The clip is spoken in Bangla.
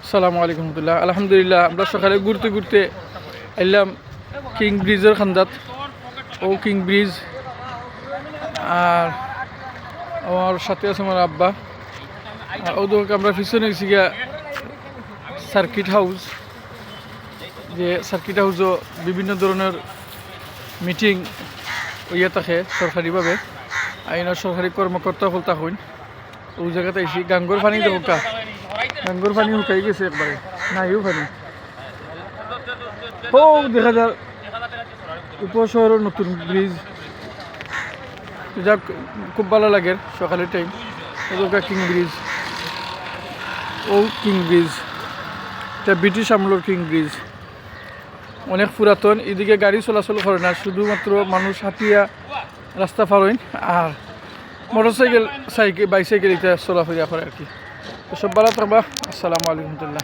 আসসালামু আলাইকুম রহমতুল্লাহ। আলহামদুলিল্লাহ, আমরা সকালে ঘুরতে ঘুরতে এলাম কিং ব্রিজের খান্দাত। ও কিং ব্রিজ, আর আমার সাথে আছে আমার আব্বা। আর ওদের আমরা পিছনে গেছি গিয়া সার্কিট হাউস, যে সার্কিট হাউসও বিভিন্ন ধরনের মিটিং ইয়ে থাকে সরকারিভাবে, আইনের সরকারি কর্মকর্তা হল তখন ওই জায়গাতে এসি গাঙ্গর পানি দেখা, গাঙ্গর পানি শুকাই গেছে একবারে, নাইও পানি। ও দেখা যায় উপশহরের নতুন ব্রিজ, যা খুব ভালো লাগে সকালের টাইম। ওটা কিং ব্রিজ, ও কিং ব্রিজ, এটা ব্রিটিশ আমলের কিং ব্রিজ, অনেক পুরাতন। এদিকে গাড়ি চলাচল করে না, শুধুমাত্র মানুষ হাঁটিয়া রাস্তা পার হইন, আর মোটরসাইকেল বাইসাইকেল এটা চলাফেরা করে আর কি। সব ভালো থাকবা। আসসালামু আলাইকুম রহমতুল্লাহ।